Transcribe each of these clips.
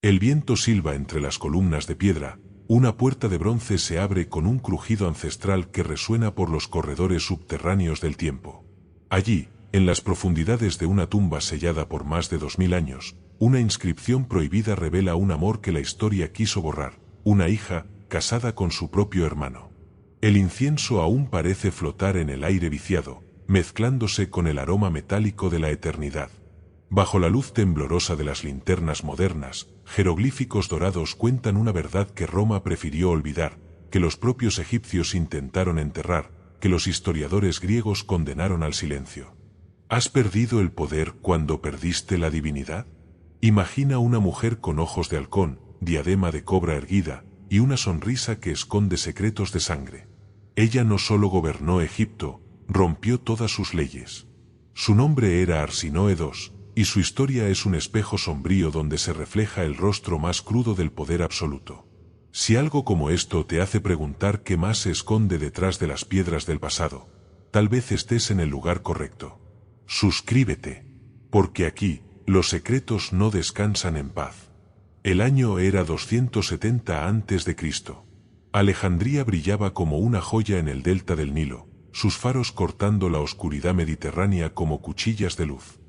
El viento silba entre las columnas de piedra, una puerta de bronce se abre con un crujido ancestral que resuena por los corredores subterráneos del tiempo. Allí, en las profundidades de una tumba sellada por más de 2000 años, una inscripción prohibida revela un amor que la historia quiso borrar, una hija, casada con su propio hermano. El incienso aún parece flotar en el aire viciado, mezclándose con el aroma metálico de la eternidad. Bajo la luz temblorosa de las linternas modernas, jeroglíficos dorados cuentan una verdad que Roma prefirió olvidar, que los propios egipcios intentaron enterrar, que los historiadores griegos condenaron al silencio. ¿Has perdido el poder cuando perdiste la divinidad? Imagina una mujer con ojos de halcón, diadema de cobra erguida, y una sonrisa que esconde secretos de sangre. Ella no solo gobernó Egipto, rompió todas sus leyes. Su nombre era Arsinoe II, y su historia es un espejo sombrío donde se refleja el rostro más crudo del poder absoluto. Si algo como esto te hace preguntar qué más se esconde detrás de las piedras del pasado, tal vez estés en el lugar correcto. Suscríbete, porque aquí, los secretos no descansan en paz. El año era 270 a.C. Alejandría brillaba como una joya en el delta del Nilo, sus faros cortando la oscuridad mediterránea como cuchillas de luz.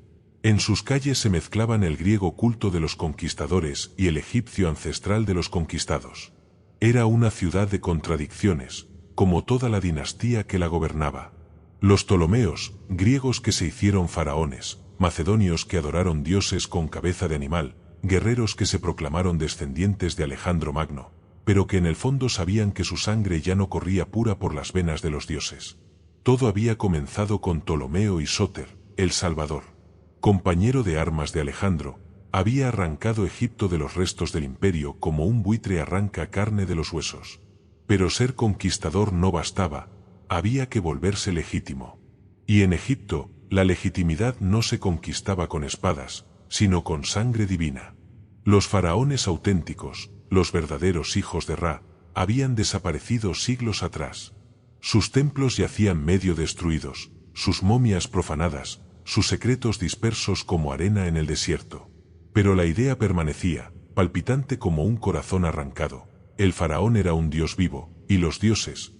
En sus calles se mezclaban el griego culto de los conquistadores y el egipcio ancestral de los conquistados. Era una ciudad de contradicciones, como toda la dinastía que la gobernaba. Los Ptolomeos, griegos que se hicieron faraones, macedonios que adoraron dioses con cabeza de animal, guerreros que se proclamaron descendientes de Alejandro Magno, pero que en el fondo sabían que su sangre ya no corría pura por las venas de los dioses. Todo había comenzado con Ptolomeo y Sóter, el Salvador. Compañero de armas de Alejandro, había arrancado Egipto de los restos del imperio como un buitre arranca carne de los huesos. Pero ser conquistador no bastaba, había que volverse legítimo. Y en Egipto, la legitimidad no se conquistaba con espadas, sino con sangre divina. Los faraones auténticos, los verdaderos hijos de Ra, habían desaparecido siglos atrás. Sus templos yacían medio destruidos, sus momias profanadas, sus secretos dispersos como arena en el desierto. Pero la idea permanecía, palpitante como un corazón arrancado. El faraón era un dios vivo, y los dioses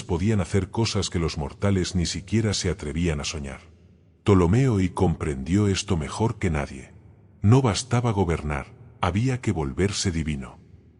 podían hacer cosas que los mortales ni siquiera se atrevían a soñar. Ptolomeo I comprendió esto mejor que nadie. No bastaba gobernar, había que volverse divino.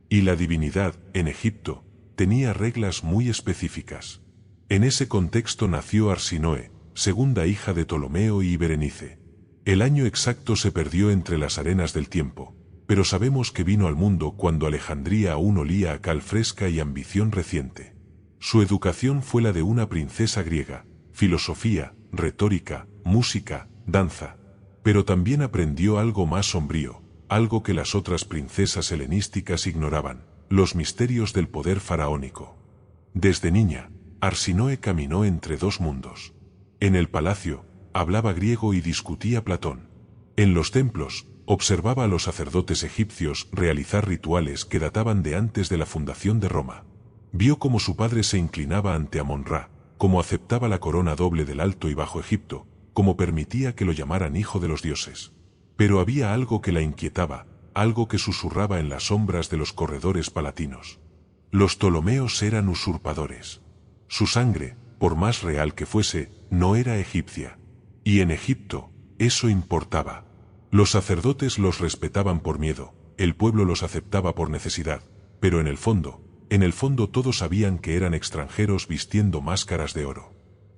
Y la divinidad, en Egipto, tenía reglas muy específicas. En ese contexto nació Arsinoe, segunda hija de Ptolomeo y Berenice. El año exacto se perdió entre las arenas del tiempo, pero sabemos que vino al mundo cuando Alejandría aún olía a cal fresca y ambición reciente. Su educación fue la de una princesa griega, filosofía, retórica, música, danza. Pero también aprendió algo más sombrío, algo que las otras princesas helenísticas ignoraban, los misterios del poder faraónico. Desde niña, Arsinoe caminó entre dos mundos. En el palacio, hablaba griego y discutía Platón. En los templos, observaba a los sacerdotes egipcios realizar rituales que databan de antes de la fundación de Roma. Vio cómo su padre se inclinaba ante Amón-Ra, cómo aceptaba la corona doble del Alto y Bajo Egipto, cómo permitía que lo llamaran hijo de los dioses. Pero había algo que la inquietaba, algo que susurraba en las sombras de los corredores palatinos. Los Ptolomeos eran usurpadores. Su sangre, por más real que fuese, no era egipcia. Y en Egipto, eso importaba. Los sacerdotes los respetaban por miedo, el pueblo los aceptaba por necesidad, pero en el fondo todos sabían que eran extranjeros vistiendo máscaras de oro.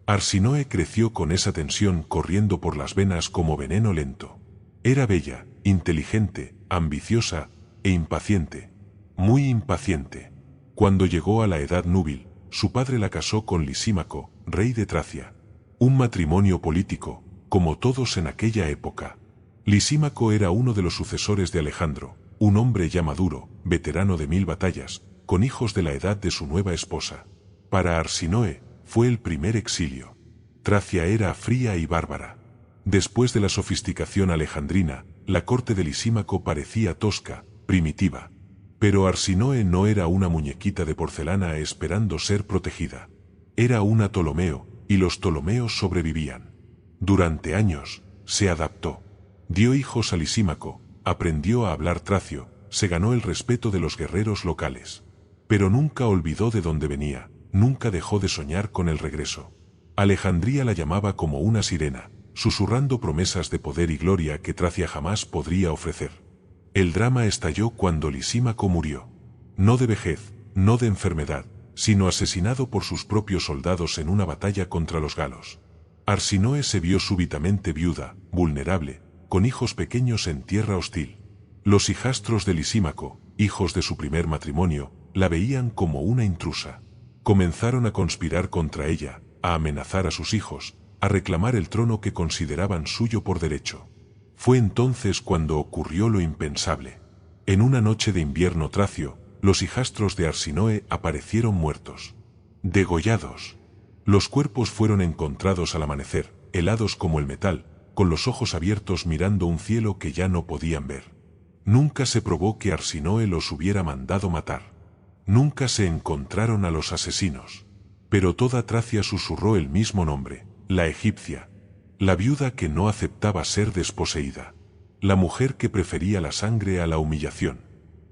Arsinoe creció con esa tensión corriendo por las venas como veneno lento. Era bella, inteligente, ambiciosa e impaciente, muy impaciente. Cuando llegó a la edad núbil, su padre la casó con Lisímaco, rey de Tracia. Un matrimonio político, como todos en aquella época. Lisímaco era uno de los sucesores de Alejandro, un hombre ya maduro, veterano de 1000 batallas, con hijos de la edad de su nueva esposa. Para Arsinoe, fue el primer exilio. Tracia era fría y bárbara. Después de la sofisticación alejandrina, la corte de Lisímaco parecía tosca, primitiva. Pero Arsinoe no era una muñequita de porcelana esperando ser protegida. Era una Ptolomeo, y los Ptolomeos sobrevivían. Durante años, se adaptó. Dio hijos a Lisímaco, aprendió a hablar tracio, se ganó el respeto de los guerreros locales. Pero nunca olvidó de dónde venía, nunca dejó de soñar con el regreso. Alejandría la llamaba como una sirena, susurrando promesas de poder y gloria que Tracia jamás podría ofrecer. El drama estalló cuando Lisímaco murió. No de vejez, no de enfermedad, sino asesinado por sus propios soldados en una batalla contra los galos. Arsinoe se vio súbitamente viuda, vulnerable, con hijos pequeños en tierra hostil. Los hijastros de Lisímaco, hijos de su primer matrimonio, la veían como una intrusa. Comenzaron a conspirar contra ella, a amenazar a sus hijos, a reclamar el trono que consideraban suyo por derecho. Fue entonces cuando ocurrió lo impensable. En una noche de invierno tracio, los hijastros de Arsinoe aparecieron muertos. Degollados. Los cuerpos fueron encontrados al amanecer, helados como el metal, con los ojos abiertos mirando un cielo que ya no podían ver. Nunca se probó que Arsinoe los hubiera mandado matar. Nunca se encontraron a los asesinos. Pero toda Tracia susurró el mismo nombre, la egipcia. La viuda que no aceptaba ser desposeída. La mujer que prefería la sangre a la humillación.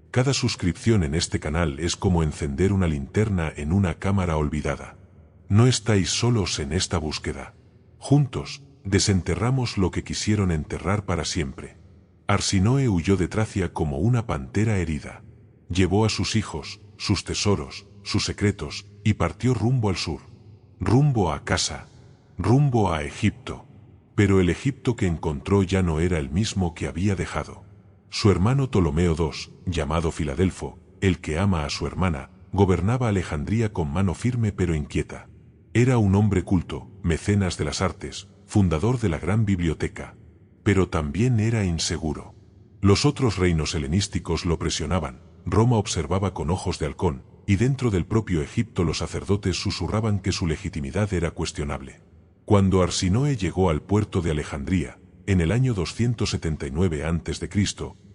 Cada suscripción en este canal es como encender una linterna en una cámara olvidada. No estáis solos en esta búsqueda. Juntos, desenterramos lo que quisieron enterrar para siempre. Arsinoe huyó de Tracia como una pantera herida. Llevó a sus hijos, sus tesoros, sus secretos, y partió rumbo al sur. Rumbo a casa. Rumbo a Egipto. Pero el Egipto que encontró ya no era el mismo que había dejado. Su hermano Ptolomeo II, llamado Filadelfo, el que ama a su hermana, gobernaba Alejandría con mano firme pero inquieta. Era un hombre culto, mecenas de las artes, fundador de la gran biblioteca. Pero también era inseguro. Los otros reinos helenísticos lo presionaban, Roma observaba con ojos de halcón, y dentro del propio Egipto los sacerdotes susurraban que su legitimidad era cuestionable. Cuando Arsinoe llegó al puerto de Alejandría, en el año 279 a.C.,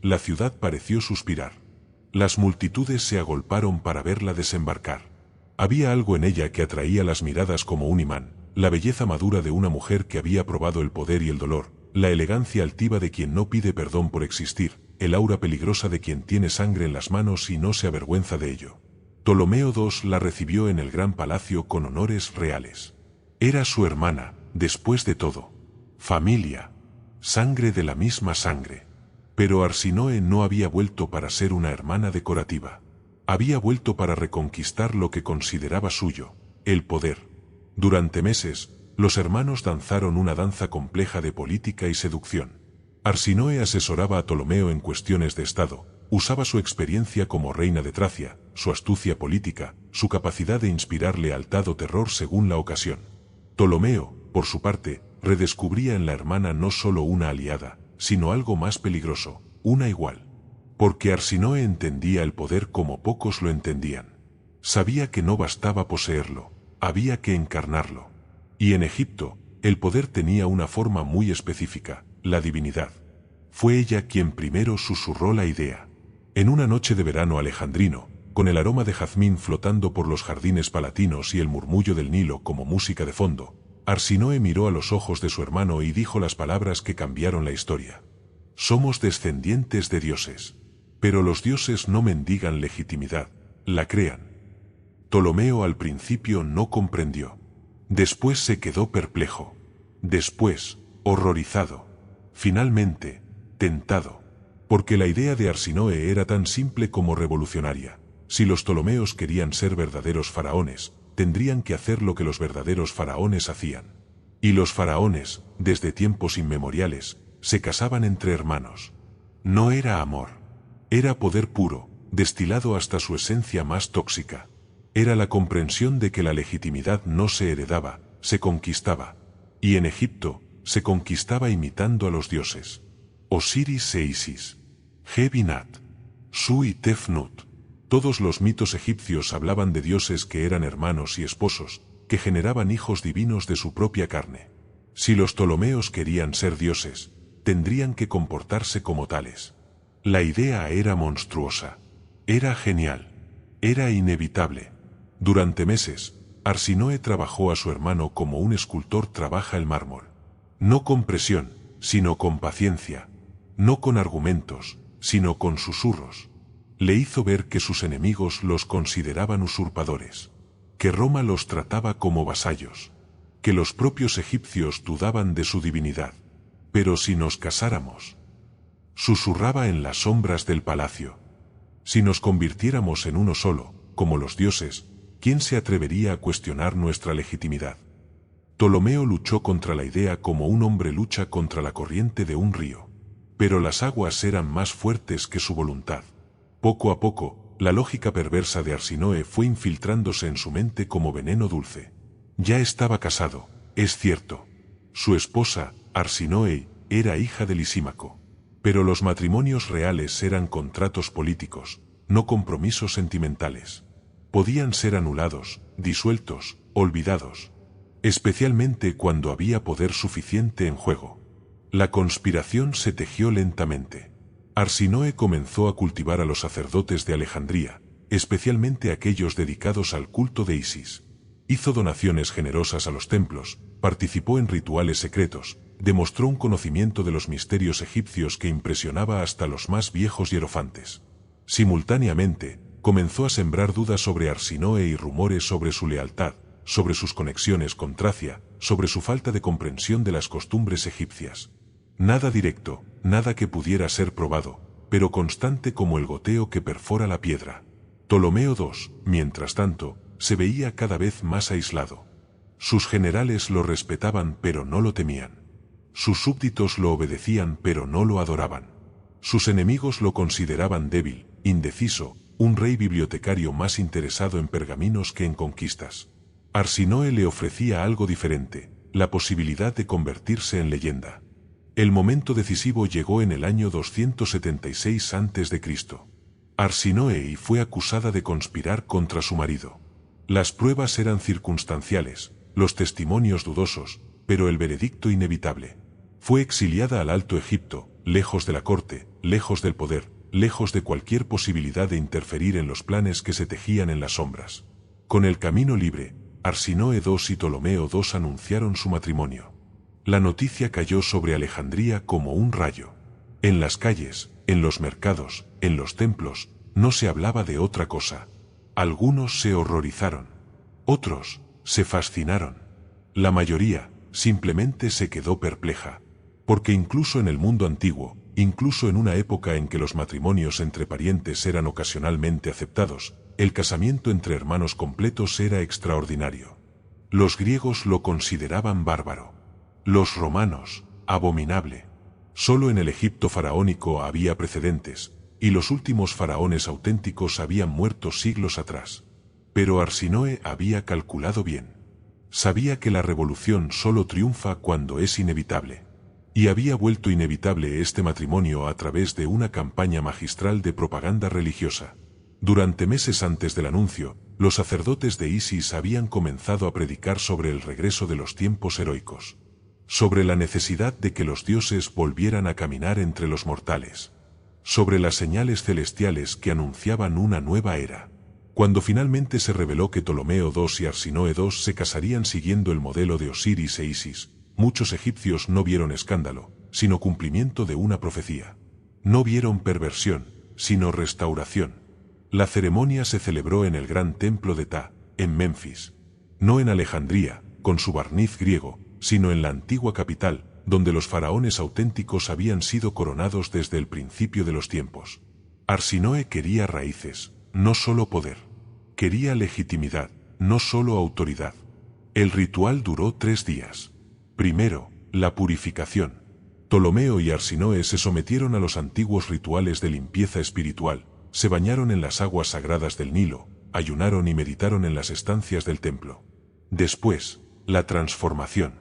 la ciudad pareció suspirar. Las multitudes se agolparon para verla desembarcar. Había algo en ella que atraía las miradas como un imán, la belleza madura de una mujer que había probado el poder y el dolor, la elegancia altiva de quien no pide perdón por existir, el aura peligrosa de quien tiene sangre en las manos y no se avergüenza de ello. Ptolomeo II la recibió en el gran palacio con honores reales. Era su hermana, después de todo. Familia. Sangre de la misma sangre. Pero Arsinoe no había vuelto para ser una hermana decorativa. Había vuelto para reconquistar lo que consideraba suyo, el poder. Durante meses, los hermanos danzaron una danza compleja de política y seducción. Arsinoe asesoraba a Ptolomeo en cuestiones de Estado, usaba su experiencia como reina de Tracia, su astucia política, su capacidad de inspirar lealtad o terror según la ocasión. Ptolomeo, por su parte, redescubría en la hermana no solo una aliada, sino algo más peligroso, una igual. Porque Arsinoe entendía el poder como pocos lo entendían. Sabía que no bastaba poseerlo, había que encarnarlo. Y en Egipto, el poder tenía una forma muy específica, la divinidad. Fue ella quien primero susurró la idea. En una noche de verano alejandrino, con el aroma de jazmín flotando por los jardines palatinos y el murmullo del Nilo como música de fondo, Arsinoe miró a los ojos de su hermano y dijo las palabras que cambiaron la historia. Somos descendientes de dioses. Pero los dioses no mendigan legitimidad, la crean. Ptolomeo al principio no comprendió. Después se quedó perplejo. Después, horrorizado. Finalmente, tentado. Porque la idea de Arsinoe era tan simple como revolucionaria. Si los Ptolomeos querían ser verdaderos faraones, tendrían que hacer lo que los verdaderos faraones hacían. Y los faraones, desde tiempos inmemoriales, se casaban entre hermanos. No era amor. Era poder puro, destilado hasta su esencia más tóxica. Era la comprensión de que la legitimidad no se heredaba, se conquistaba. Y en Egipto, se conquistaba imitando a los dioses. Osiris e Isis. Gebinat. Su y Tefnut. Todos los mitos egipcios hablaban de dioses que eran hermanos y esposos, que generaban hijos divinos de su propia carne. Si los Ptolomeos querían ser dioses, tendrían que comportarse como tales. La idea era monstruosa. Era genial. Era inevitable. Durante meses, Arsinoe trabajó a su hermano como un escultor trabaja el mármol. No con presión, sino con paciencia. no con argumentos, sino con susurros. Le hizo ver que sus enemigos los consideraban usurpadores, que Roma los trataba como vasallos, que los propios egipcios dudaban de su divinidad. Pero si nos casáramos, susurraba en las sombras del palacio, si nos convirtiéramos en uno solo, como los dioses, ¿quién se atrevería a cuestionar nuestra legitimidad? Ptolomeo luchó contra la idea como un hombre lucha contra la corriente de un río. Pero las aguas eran más fuertes que su voluntad. Poco a poco, la lógica perversa de Arsinoe fue infiltrándose en su mente como veneno dulce. Ya estaba casado, es cierto. Su esposa, Arsinoe, era hija de Lisímaco. Pero los matrimonios reales eran contratos políticos, no compromisos sentimentales. Podían ser anulados, disueltos, olvidados. Especialmente cuando había poder suficiente en juego. La conspiración se tejió lentamente. Arsinoe comenzó a cultivar a los sacerdotes de Alejandría, especialmente aquellos dedicados al culto de Isis. Hizo donaciones generosas a los templos, participó en rituales secretos, demostró un conocimiento de los misterios egipcios que impresionaba hasta los más viejos hierofantes. Simultáneamente, comenzó a sembrar dudas sobre Arsinoe y rumores sobre su lealtad, sobre sus conexiones con Tracia, sobre su falta de comprensión de las costumbres egipcias. Nada directo, nada que pudiera ser probado, pero constante como el goteo que perfora la piedra. Ptolomeo II, mientras tanto, se veía cada vez más aislado. Sus generales lo respetaban pero no lo temían. Sus súbditos lo obedecían pero no lo adoraban. Sus enemigos lo consideraban débil, indeciso, un rey bibliotecario más interesado en pergaminos que en conquistas. Arsinoe le ofrecía algo diferente, la posibilidad de convertirse en leyenda. El momento decisivo llegó en el año 276 a.C. Arsinoe fue acusada de conspirar contra su marido. Las pruebas eran circunstanciales, los testimonios dudosos, pero el veredicto inevitable. Fue exiliada al Alto Egipto, lejos de la corte, lejos del poder, lejos de cualquier posibilidad de interferir en los planes que se tejían en las sombras. Con el camino libre, Arsinoe II y Ptolomeo II anunciaron su matrimonio. La noticia cayó sobre Alejandría como un rayo. En las calles, en los mercados, en los templos, no se hablaba de otra cosa. Algunos se horrorizaron. Otros se fascinaron. La mayoría simplemente se quedó perpleja. Porque incluso en el mundo antiguo, incluso en una época en que los matrimonios entre parientes eran ocasionalmente aceptados, el casamiento entre hermanos completos era extraordinario. Los griegos lo consideraban bárbaro. Los romanos, abominable. Solo en el Egipto faraónico había precedentes, y los últimos faraones auténticos habían muerto siglos atrás. Pero Arsinoe había calculado bien. Sabía que la revolución solo triunfa cuando es inevitable. Y había vuelto inevitable este matrimonio a través de una campaña magistral de propaganda religiosa. Durante meses antes del anuncio, los sacerdotes de Isis habían comenzado a predicar sobre el regreso de los tiempos heroicos. Sobre la necesidad de que los dioses volvieran a caminar entre los mortales. Sobre las señales celestiales que anunciaban una nueva era. Cuando finalmente se reveló que Ptolomeo II y Arsinoe II se casarían siguiendo el modelo de Osiris e Isis, muchos egipcios no vieron escándalo, sino cumplimiento de una profecía. No vieron perversión, sino restauración. La ceremonia se celebró en el gran templo de Ptah, en Memphis. No en Alejandría, con su barniz griego, sino en la antigua capital, donde los faraones auténticos habían sido coronados desde el principio de los tiempos. Arsinoe quería raíces, no solo poder. Quería legitimidad, no solo autoridad. El ritual duró 3 días. Primero, la purificación. Ptolomeo y Arsinoe se sometieron a los antiguos rituales de limpieza espiritual, se bañaron en las aguas sagradas del Nilo, ayunaron y meditaron en las estancias del templo. Después, la transformación.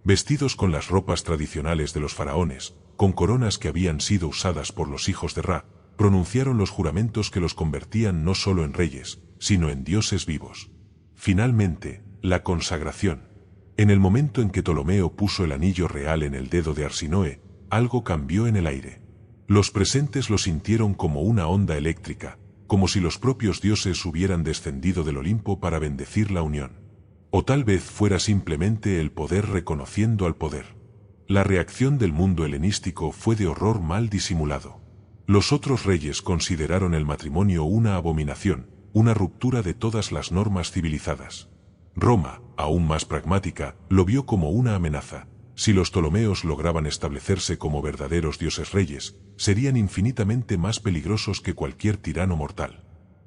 Vestidos con las ropas tradicionales de los faraones, con coronas que habían sido usadas por los hijos de Ra, pronunciaron los juramentos que los convertían no solo en reyes, sino en dioses vivos. Finalmente, la consagración. En el momento en que Ptolomeo puso el anillo real en el dedo de Arsinoe, algo cambió en el aire. Los presentes lo sintieron como una onda eléctrica, como si los propios dioses hubieran descendido del Olimpo para bendecir la unión. O tal vez fuera simplemente el poder reconociendo al poder. la reacción del mundo helenístico fue de horror mal disimulado. Los otros reyes consideraron el matrimonio una abominación, una ruptura de todas las normas civilizadas. Roma, aún más pragmática, lo vio como una amenaza. Si los Ptolomeos lograban establecerse como verdaderos dioses reyes, serían infinitamente más peligrosos que cualquier tirano mortal.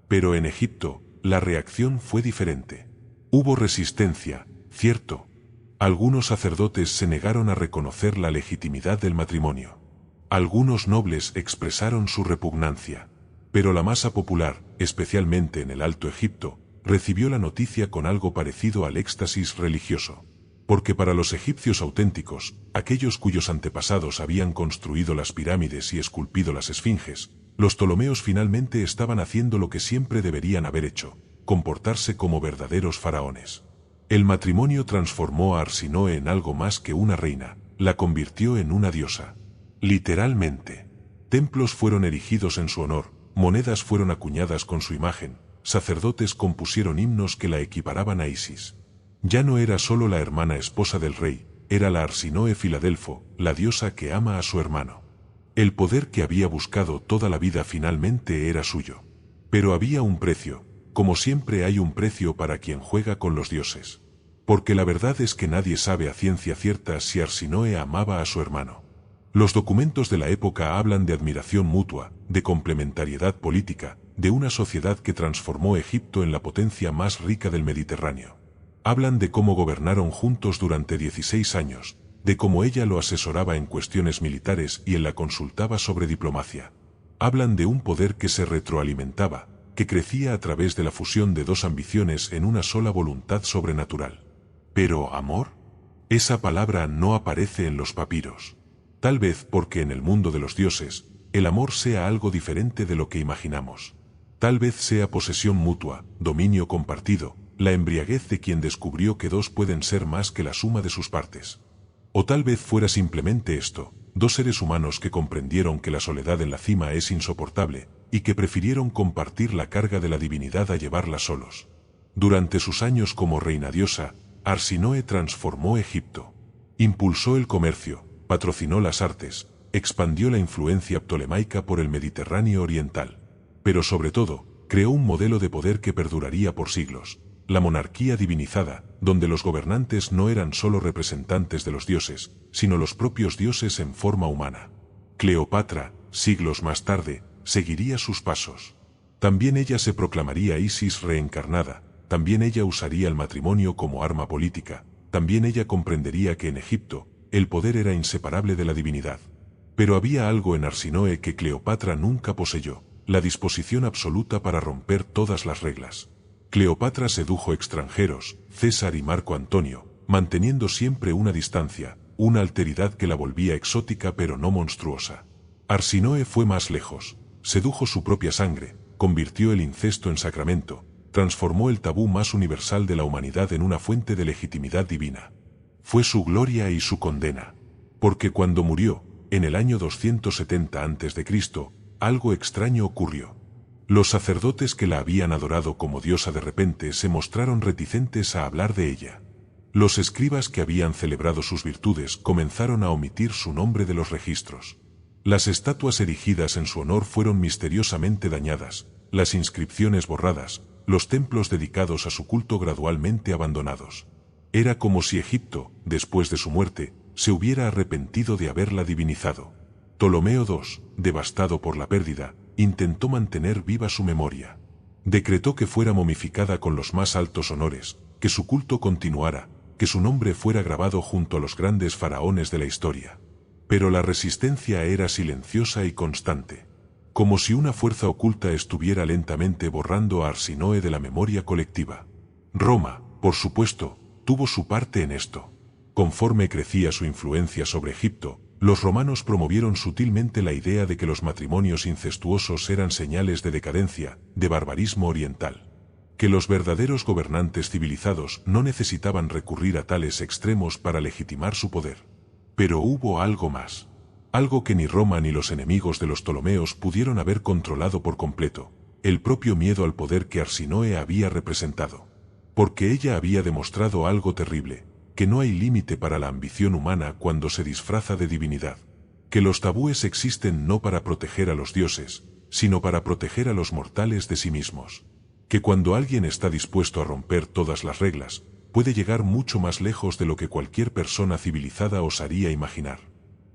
Pero en Egipto, la reacción fue diferente. Hubo resistencia, cierto. Algunos sacerdotes se negaron a reconocer la legitimidad del matrimonio. Algunos nobles expresaron su repugnancia. Pero la masa popular, especialmente en el Alto Egipto, recibió la noticia con algo parecido al éxtasis religioso. Porque para los egipcios auténticos, aquellos cuyos antepasados habían construido las pirámides y esculpido las esfinges, los Ptolomeos finalmente estaban haciendo lo que siempre deberían haber hecho: comportarse como verdaderos faraones. El matrimonio transformó a Arsinoe en algo más que una reina, la convirtió en una diosa. Literalmente. Templos fueron erigidos en su honor, monedas fueron acuñadas con su imagen, sacerdotes compusieron himnos que la equiparaban a Isis. Ya no era solo la hermana esposa del rey, era la Arsinoe Filadelfo, la diosa que ama a su hermano. El poder que había buscado toda la vida finalmente era suyo. Pero había un precio, como siempre hay un precio para quien juega con los dioses. Porque la verdad es que nadie sabe a ciencia cierta si Arsinoe amaba a su hermano. Los documentos de la época hablan de admiración mutua, de complementariedad política, de una sociedad que transformó Egipto en la potencia más rica del Mediterráneo. Hablan de cómo gobernaron juntos durante 16 años, de cómo ella lo asesoraba en cuestiones militares y él la consultaba sobre diplomacia. Hablan de un poder que se retroalimentaba, que crecía a través de la fusión de dos ambiciones en una sola voluntad sobrenatural. Pero ¿amor? Esa palabra no aparece en los papiros. Tal vez porque en el mundo de los dioses, el amor sea algo diferente de lo que imaginamos. Tal vez sea posesión mutua, dominio compartido, la embriaguez de quien descubrió que dos pueden ser más que la suma de sus partes. O tal vez fuera simplemente esto: dos seres humanos que comprendieron que la soledad en la cima es insoportable, y que prefirieron compartir la carga de la divinidad a llevarla solos. Durante sus años como reina diosa, Arsinoe transformó Egipto. Impulsó el comercio, patrocinó las artes, expandió la influencia ptolemaica por el Mediterráneo oriental. Pero sobre todo, creó un modelo de poder que perduraría por siglos: la monarquía divinizada, donde los gobernantes no eran solo representantes de los dioses, sino los propios dioses en forma humana. Cleopatra, siglos más tarde, seguiría sus pasos. También ella se proclamaría Isis reencarnada, también ella usaría el matrimonio como arma política, también ella comprendería que en Egipto, el poder era inseparable de la divinidad. Pero había algo en Arsinoe que Cleopatra nunca poseyó: la disposición absoluta para romper todas las reglas. Cleopatra sedujo extranjeros, César y Marco Antonio, manteniendo siempre una distancia, una alteridad que la volvía exótica pero no monstruosa. Arsinoe fue más lejos, sedujo su propia sangre, convirtió el incesto en sacramento, transformó el tabú más universal de la humanidad en una fuente de legitimidad divina. Fue su gloria y su condena. Porque cuando murió, en el año 270 a.C., algo extraño ocurrió. Los sacerdotes que la habían adorado como diosa de repente se mostraron reticentes a hablar de ella. Los escribas que habían celebrado sus virtudes comenzaron a omitir su nombre de los registros. Las estatuas erigidas en su honor fueron misteriosamente dañadas, las inscripciones borradas, los templos dedicados a su culto gradualmente abandonados. Era como si Egipto, después de su muerte, se hubiera arrepentido de haberla divinizado. Ptolomeo II, devastado por la pérdida, intentó mantener viva su memoria. Decretó que fuera momificada con los más altos honores, que su culto continuara, que su nombre fuera grabado junto a los grandes faraones de la historia. Pero la resistencia era silenciosa y constante. Como si una fuerza oculta estuviera lentamente borrando a Arsinoe de la memoria colectiva. Roma, por supuesto, tuvo su parte en esto. Conforme crecía su influencia sobre Egipto, los romanos promovieron sutilmente la idea de que los matrimonios incestuosos eran señales de decadencia, de barbarismo oriental. Que los verdaderos gobernantes civilizados no necesitaban recurrir a tales extremos para legitimar su poder. Pero hubo algo más. Algo que ni Roma ni los enemigos de los Ptolomeos pudieron haber controlado por completo: el propio miedo al poder que Arsinoe había representado. Porque ella había demostrado algo terrible: que no hay límite para la ambición humana cuando se disfraza de divinidad, que los tabúes existen no para proteger a los dioses, sino para proteger a los mortales de sí mismos, que cuando alguien está dispuesto a romper todas las reglas, puede llegar mucho más lejos de lo que cualquier persona civilizada osaría imaginar.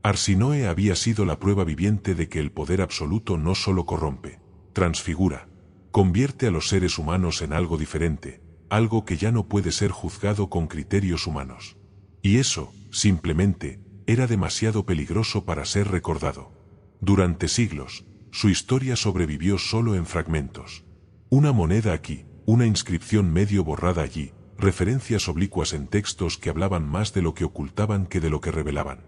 Arsinoe había sido la prueba viviente de que el poder absoluto no solo corrompe, transfigura, convierte a los seres humanos en algo diferente, algo que ya no puede ser juzgado con criterios humanos. Y eso, simplemente, era demasiado peligroso para ser recordado. Durante siglos, su historia sobrevivió solo en fragmentos. Una moneda aquí, una inscripción medio borrada allí, referencias oblicuas en textos que hablaban más de lo que ocultaban que de lo que revelaban.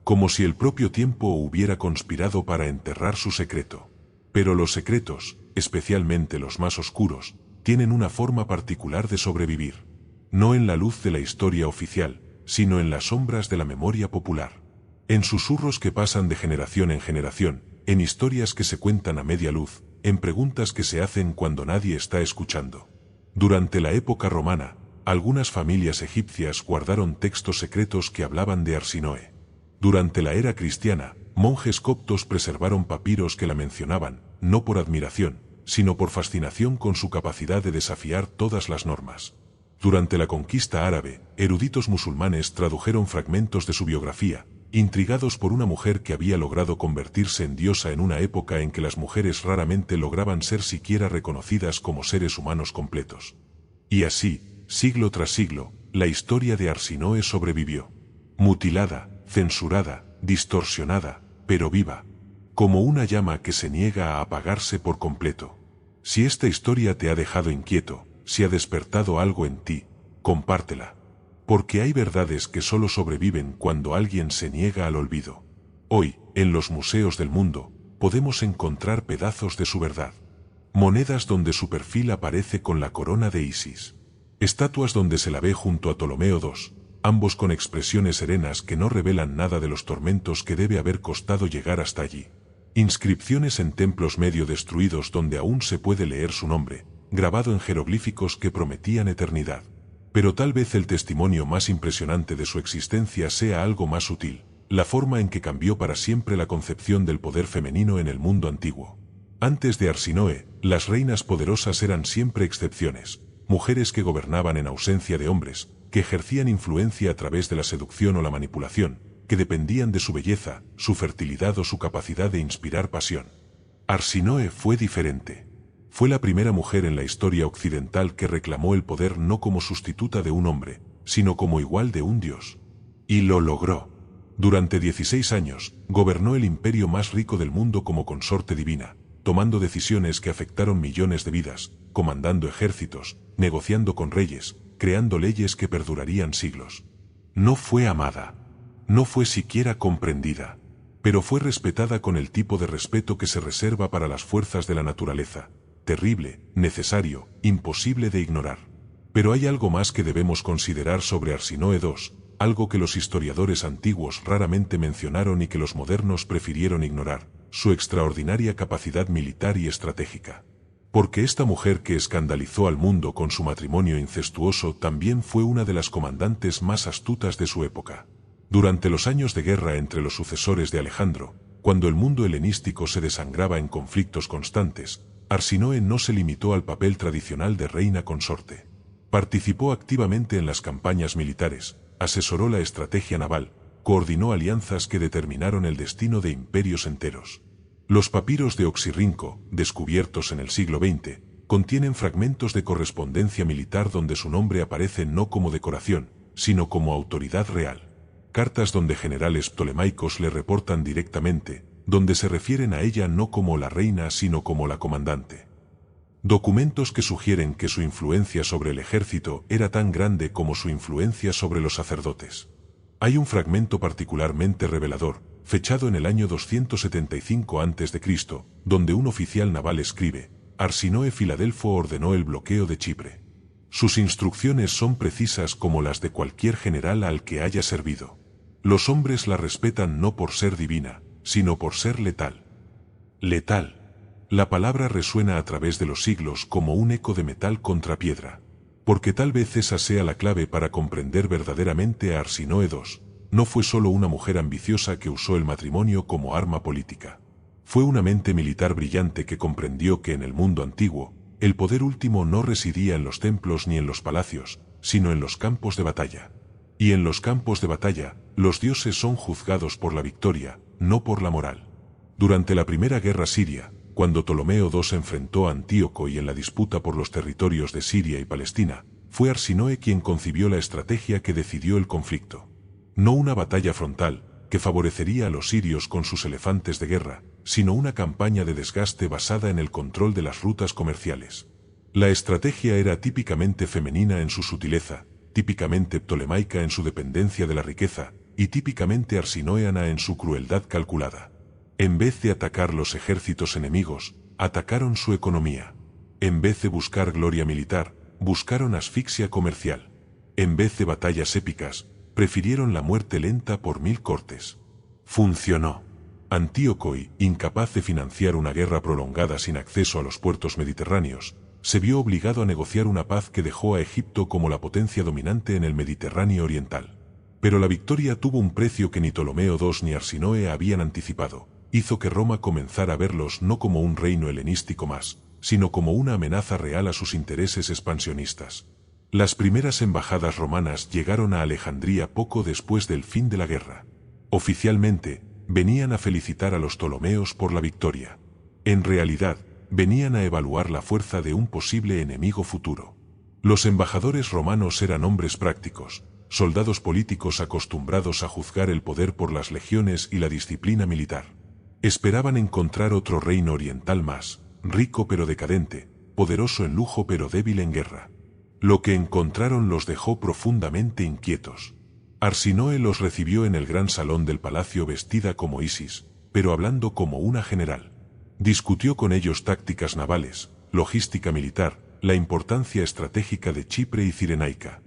Como si el propio tiempo hubiera conspirado para enterrar su secreto. Pero los secretos, especialmente los más oscuros, tienen una forma particular de sobrevivir. No en la luz de la historia oficial, sino en las sombras de la memoria popular. En susurros que pasan de generación en generación, en historias que se cuentan a media luz, en preguntas que se hacen cuando nadie está escuchando. Durante la época romana, algunas familias egipcias guardaron textos secretos que hablaban de Arsinoe. Durante la era cristiana, monjes coptos preservaron papiros que la mencionaban, no por admiración, sino por fascinación con su capacidad de desafiar todas las normas. Durante la conquista árabe, eruditos musulmanes tradujeron fragmentos de su biografía, intrigados por una mujer que había logrado convertirse en diosa en una época en que las mujeres raramente lograban ser siquiera reconocidas como seres humanos completos. Y así, siglo tras siglo, la historia de Arsinoe sobrevivió. Mutilada, censurada, distorsionada, pero viva. Como una llama que se niega a apagarse por completo. Si esta historia te ha dejado inquieto, si ha despertado algo en ti, compártela. Porque hay verdades que solo sobreviven cuando alguien se niega al olvido. Hoy, en los museos del mundo, podemos encontrar pedazos de su verdad. Monedas donde su perfil aparece con la corona de Isis. Estatuas donde se la ve junto a Ptolomeo II, ambos con expresiones serenas que no revelan nada de los tormentos que debe haber costado llegar hasta allí. Inscripciones en templos medio destruidos donde aún se puede leer su nombre, grabado en jeroglíficos que prometían eternidad. Pero tal vez el testimonio más impresionante de su existencia sea algo más sutil, la forma en que cambió para siempre la concepción del poder femenino en el mundo antiguo. Antes de Arsinoe, las reinas poderosas eran siempre excepciones, mujeres que gobernaban en ausencia de hombres, que ejercían influencia a través de la seducción o la manipulación, que dependían de su belleza, su fertilidad o su capacidad de inspirar pasión. Arsinoe fue diferente. Fue la primera mujer en la historia occidental que reclamó el poder no como sustituta de un hombre, sino como igual de un dios. Y lo logró. Durante 16 años, gobernó el imperio más rico del mundo como consorte divina, tomando decisiones que afectaron millones de vidas, comandando ejércitos, negociando con reyes, creando leyes que perdurarían siglos. No fue amada. No fue siquiera comprendida. Pero fue respetada con el tipo de respeto que se reserva para las fuerzas de la naturaleza. Terrible, necesario, imposible de ignorar. Pero hay algo más que debemos considerar sobre Arsinoe II, algo que los historiadores antiguos raramente mencionaron y que los modernos prefirieron ignorar, su extraordinaria capacidad militar y estratégica. Porque esta mujer que escandalizó al mundo con su matrimonio incestuoso también fue una de las comandantes más astutas de su época. Durante los años de guerra entre los sucesores de Alejandro, cuando el mundo helenístico se desangraba en conflictos constantes, Arsinoe no se limitó al papel tradicional de reina consorte. Participó activamente en las campañas militares, asesoró la estrategia naval, coordinó alianzas que determinaron el destino de imperios enteros. Los papiros de Oxirrinco, descubiertos en el siglo XX, contienen fragmentos de correspondencia militar donde su nombre aparece no como decoración, sino como autoridad real. Cartas donde generales ptolemaicos le reportan directamente, donde se refieren a ella no como la reina sino como la comandante. Documentos que sugieren que su influencia sobre el ejército era tan grande como su influencia sobre los sacerdotes. Hay un fragmento particularmente revelador, fechado en el año 275 a.C., donde un oficial naval escribe: Arsinoe Filadelfo ordenó el bloqueo de Chipre. Sus instrucciones son precisas como las de cualquier general al que haya servido. Los hombres la respetan no por ser divina, sino por ser letal. Letal. La palabra resuena a través de los siglos como un eco de metal contra piedra. Porque tal vez esa sea la clave para comprender verdaderamente a Arsinoe II. No fue solo una mujer ambiciosa que usó el matrimonio como arma política. Fue una mente militar brillante que comprendió que en el mundo antiguo, el poder último no residía en los templos ni en los palacios, sino en los campos de batalla. Y en los campos de batalla, los dioses son juzgados por la victoria, no por la moral. Durante la Primera Guerra Siria, cuando Ptolomeo II se enfrentó a Antíoco y en la disputa por los territorios de Siria y Palestina, fue Arsinoe quien concibió la estrategia que decidió el conflicto. No una batalla frontal, que favorecería a los sirios con sus elefantes de guerra, sino una campaña de desgaste basada en el control de las rutas comerciales. La estrategia era típicamente femenina en su sutileza, típicamente ptolemaica en su dependencia de la riqueza, y típicamente arsinoeana en su crueldad calculada. En vez de atacar los ejércitos enemigos, atacaron su economía. En vez de buscar gloria militar, buscaron asfixia comercial. En vez de batallas épicas, prefirieron la muerte lenta por 1000 cortes. Funcionó. Antíoco, incapaz de financiar una guerra prolongada sin acceso a los puertos mediterráneos, se vio obligado a negociar una paz que dejó a Egipto como la potencia dominante en el Mediterráneo oriental. Pero la victoria tuvo un precio que ni Ptolomeo II ni Arsinoe habían anticipado. Hizo que Roma comenzara a verlos no como un reino helenístico más, sino como una amenaza real a sus intereses expansionistas. Las primeras embajadas romanas llegaron a Alejandría poco después del fin de la guerra. Oficialmente, venían a felicitar a los Ptolomeos por la victoria. En realidad, venían a evaluar la fuerza de un posible enemigo futuro. Los embajadores romanos eran hombres prácticos, soldados políticos acostumbrados a juzgar el poder por las legiones y la disciplina militar. Esperaban encontrar otro reino oriental más, rico pero decadente, poderoso en lujo pero débil en guerra. Lo que encontraron los dejó profundamente inquietos. Arsinoe los recibió en el gran salón del palacio vestida como Isis, pero hablando como una general. Discutió con ellos tácticas navales, logística militar, la importancia estratégica de Chipre y Cirenaica.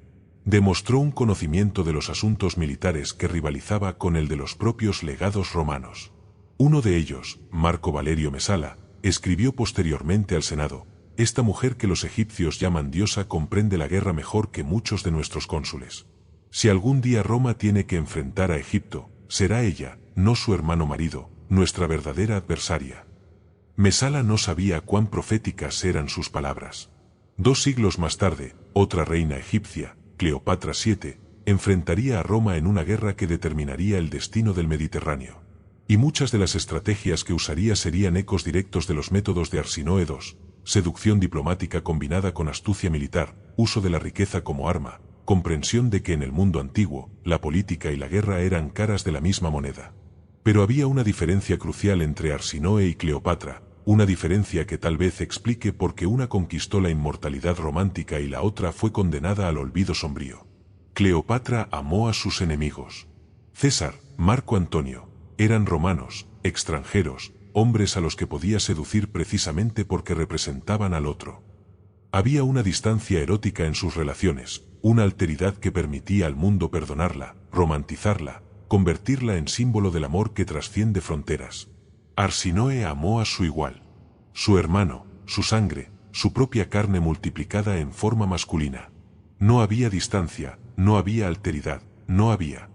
Demostró un conocimiento de los asuntos militares que rivalizaba con el de los propios legados romanos. Uno de ellos, Marco Valerio Mesala, escribió posteriormente al Senado: esta mujer que los egipcios llaman diosa comprende la guerra mejor que muchos de nuestros cónsules. Si algún día Roma tiene que enfrentar a Egipto, será ella, no su hermano marido, nuestra verdadera adversaria. Mesala no sabía cuán proféticas eran sus palabras. 2 siglos más tarde, otra reina egipcia, Cleopatra VII, enfrentaría a Roma en una guerra que determinaría el destino del Mediterráneo. Y muchas de las estrategias que usaría serían ecos directos de los métodos de Arsinoe II: seducción diplomática combinada con astucia militar, uso de la riqueza como arma, comprensión de que en el mundo antiguo, la política y la guerra eran caras de la misma moneda. Pero había una diferencia crucial entre Arsinoe y Cleopatra, una diferencia que tal vez explique por qué una conquistó la inmortalidad romántica y la otra fue condenada al olvido sombrío. Cleopatra amó a sus enemigos. César, Marco Antonio, eran romanos, extranjeros, hombres a los que podía seducir precisamente porque representaban al otro. Había una distancia erótica en sus relaciones, una alteridad que permitía al mundo perdonarla, romantizarla, convertirla en símbolo del amor que trasciende fronteras. Arsinoe amó a su igual, su hermano, su sangre, su propia carne multiplicada en forma masculina. No había distancia, no había alteridad, no había